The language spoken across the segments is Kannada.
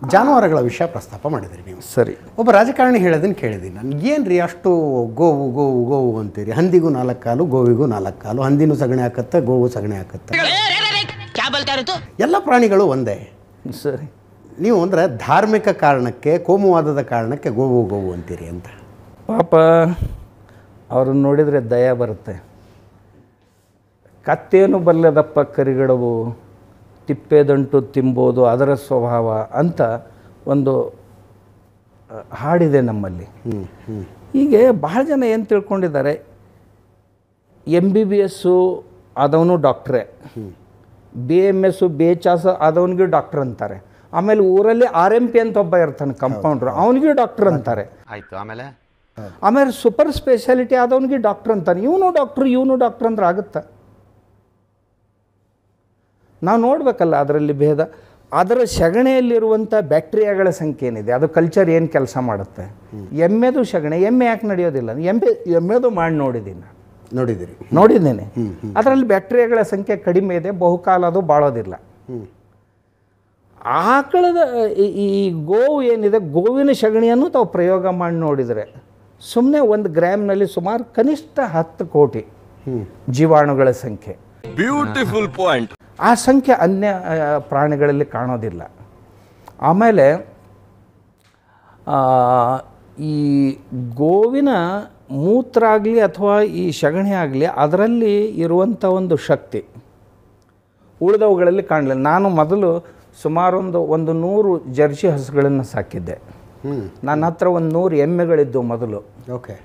ಜಾನುವಾರುಗಳ ವಿಷಯ ಪ್ರಸ್ತಾಪ ಮಾಡಿದ್ರಿ ನೀವು. ಸರಿ. ಒಬ್ಬ ರಾಜಕಾರಣಿ ಹೇಳೋದನ್ನು ಕೇಳಿದ್ದೀನಿ ನಾನು. ಏನು ರೀ ಅಷ್ಟು ಗೋವು ಗೋವು ಗೋವು ಅಂತೀರಿ? ಹಂದಿಗೂ 4 ಕಾಲು, ಗೋವಿಗೂ 4 ಕಾಲು. ಹಂದಿನೂ ಸಗಣಿ ಹಾಕತ್ತೆ, ಗೋವು ಸಗಣಿ ಹಾಕತ್ತೆ. ಎಲ್ಲ ಪ್ರಾಣಿಗಳು ಒಂದೇ. ಸರಿ. ನೀವು ಅಂದರೆ ಧಾರ್ಮಿಕ ಕಾರಣಕ್ಕೆ, ಕೋಮುವಾದದ ಕಾರಣಕ್ಕೆ ಗೋವು ಗೋವು ಅಂತೀರಿ ಅಂತ. ಪಾಪ ಅವ್ರನ್ನ ನೋಡಿದರೆ ದಯ ಬರುತ್ತೆ. ಕತ್ತೇನು ಬಲ್ಲದಪ್ಪ ಕರಿಗಡವು, ತಿಪ್ಪೆದಂಟು ತಿಂಬೋದು ಅದರ ಸ್ವಭಾವ ಅಂತ ಒಂದು ಹಾಡಿದೆ ನಮ್ಮಲ್ಲಿ. ಹೀಗೆ ಬಹಳ ಜನ ಏನು ತಿಳ್ಕೊಂಡಿದ್ದಾರೆ, MBBS ಆದವನು ಡಾಕ್ಟ್ರೇ, BMS BHS ಆದವನಿಗೆ ಡಾಕ್ಟ್ರ್ ಅಂತಾರೆ. ಆಮೇಲೆ ಊರಲ್ಲಿ RMP ಅಂತ ಒಬ್ಬ ಇರ್ತಾನೆ ಕಂಪೌಂಡ್ರು, ಅವನಿಗೆ ಡಾಕ್ಟ್ರ್ ಅಂತಾರೆ. ಆಯಿತು. ಆಮೇಲೆ ಸೂಪರ್ ಸ್ಪೆಷಾಲಿಟಿ ಆದವನಿಗೆ ಡಾಕ್ಟ್ರ್ ಅಂತಾನೆ. ಇವನು ಡಾಕ್ಟ್ರ್ ಅಂದ್ರೆ ಆಗುತ್ತಾ? ನಾವು ನೋಡಬೇಕಲ್ಲ ಅದರಲ್ಲಿ ಭೇದ. ಅದರ ಸಗಣಿಯಲ್ಲಿರುವಂಥ ಬ್ಯಾಕ್ಟೀರಿಯಾಗಳ ಸಂಖ್ಯೆ ಏನಿದೆ, ಅದು ಕಲ್ಚರ್ ಏನು ಕೆಲಸ ಮಾಡುತ್ತೆ. ಎಮ್ಮೆದು ಸಗಣಿ, ಎಮ್ಮೆ ಯಾಕೆ ನಡೆಯೋದಿಲ್ಲ? ಎಮ್ಮೆದು ಮಾಡಿ ನೋಡಿದ್ದೇನೆ. ಅದರಲ್ಲಿ ಬ್ಯಾಕ್ಟೀರಿಯಾಗಳ ಸಂಖ್ಯೆ ಕಡಿಮೆ ಇದೆ, ಬಹುಕಾಲ ಅದು ಬಾಳೋದಿಲ್ಲ. ಆಕಳದ ಈ ಗೋವು ಏನಿದೆ, ಗೋವಿನ ಸಗಣಿಯನ್ನು ತಾವು ಪ್ರಯೋಗ ಮಾಡಿ ನೋಡಿದರೆ ಸುಮ್ಮನೆ 1 ಗ್ರಾಮ್ನಲ್ಲಿ ಸುಮಾರು ಕನಿಷ್ಠ 10 ಕೋಟಿ ಜೀವಾಣುಗಳ ಸಂಖ್ಯೆ. Beautiful point. ಆ ಸಂಖ್ಯೆ ಅನ್ಯ ಪ್ರಾಣಿಗಳಲ್ಲಿ ಕಾಣೋದಿಲ್ಲ. ಆಮೇಲೆ ಈ ಗೋವಿನ ಮೂತ್ರ ಆಗಲಿ ಅಥವಾ ಈ ಸಗಣಿ ಆಗಲಿ, ಅದರಲ್ಲಿ ಇರುವಂಥ ಒಂದು ಶಕ್ತಿ ಉಳಿದವುಗಳಲ್ಲಿ ಕಾಣಲಿಲ್ಲ. ನಾನು ಮೊದಲು ಸುಮಾರು ಒಂದು 100 ಜರ್ಸಿ ಹಸುಗಳನ್ನು ಸಾಕಿದ್ದೆ. ನನ್ನ ಹತ್ರ 100 ಎಮ್ಮೆಗಳಿದ್ದವು ಮೊದಲು. ಓಕೆ.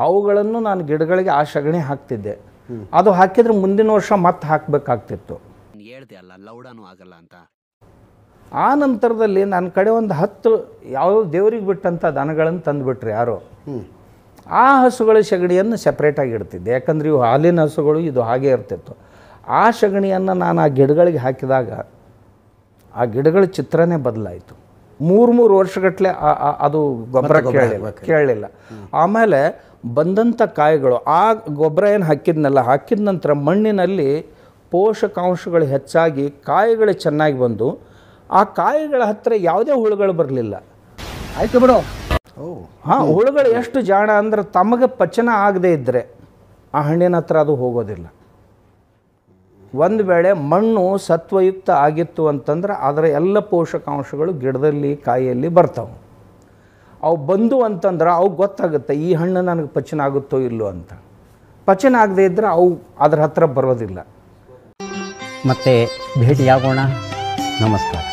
ಅವುಗಳನ್ನು ನಾನು ಗಿಡಗಳಿಗೆ ಆ ಸಗಣಿ ಹಾಕ್ತಿದ್ದೆ. ಅದು ಹಾಕಿದರೆ ಮುಂದಿನ ವರ್ಷ ಮತ್ತೆ ಹಾಕಬೇಕಾಗ್ತಿತ್ತು. ಆ ನಂತರದಲ್ಲಿ ನನ್ನ ಕಡೆ ಒಂದು 10 ಯಾವುದೋ ದೇವ್ರಿಗೆ ಬಿಟ್ಟಂಥ ದನಗಳನ್ನು ತಂದುಬಿಟ್ರೆ ಯಾರೋ, ಆ ಹಸುಗಳ ಸಗಣಿಯನ್ನು ಸೆಪ್ರೇಟಾಗಿ ಇಡ್ತಿದ್ದೆ. ಯಾಕಂದರೆ ಇವು ಹಾಲಿನ ಹಸುಗಳು, ಇದು ಹಾಗೆ ಇರ್ತಿತ್ತು. ಆ ಸಗಣಿಯನ್ನು ನಾನು ಆ ಗಿಡಗಳಿಗೆ ಹಾಕಿದಾಗ ಆ ಗಿಡಗಳ ಚಿತ್ರನೇ ಬದಲಾಯಿತು. 3 ವರ್ಷಗಟ್ಟಲೆ ಅದು ಗೊಬ್ಬರ ಕೇಳಲಿಲ್ಲ. ಆಮೇಲೆ ಬಂದಂಥ ಕಾಯಿಗಳು, ಆ ಗೊಬ್ಬರ ಏನು ಹಾಕಿದ ನಂತರ ಮಣ್ಣಿನಲ್ಲಿ ಪೋಷಕಾಂಶಗಳು ಹೆಚ್ಚಾಗಿ ಕಾಯಿಗಳು ಚೆನ್ನಾಗಿ ಬಂದು, ಆ ಕಾಯಿಗಳ ಹತ್ತಿರ ಯಾವುದೇ ಹುಳುಗಳು ಬರಲಿಲ್ಲ. ಆಯ್ತು ಬಿಡು. ಹುಳುಗಳು ಎಷ್ಟು ಜಾಣ ಅಂದ್ರೆ, ತಮಗೆ ಪಚನ ಆಗದೇ ಇದ್ದರೆ ಆ ಹಣ್ಣಿನ ಹತ್ರ ಅದು ಹೋಗೋದಿಲ್ಲ. ಒಂದು ವೇಳೆ ಮಣ್ಣು ಸತ್ವಯುಕ್ತ ಆಗಿತ್ತು ಅಂತಂದ್ರೆ ಅದರ ಎಲ್ಲ ಪೋಷಕಾಂಶಗಳು ಗಿಡದಲ್ಲಿ ಕಾಯಿಯಲ್ಲಿ ಬರ್ತಾವೆ. ಅವು ಬಂದು ಅಂತಂದ್ರೆ ಅವು ಗೊತ್ತಾಗುತ್ತೆ ಈ ಹಣ್ಣು ನನಗೆ ಪಚನ ಆಗುತ್ತೋ ಇಲ್ಲೋ ಅಂತ. ಪಚನ ಆಗದೇ ಇದ್ದರೆ ಅವು ಅದರ ಹತ್ರ ಬರೋದಿಲ್ಲ. ಮತ್ತೆ ಭೇಟಿಯಾಗೋಣ. ನಮಸ್ಕಾರ.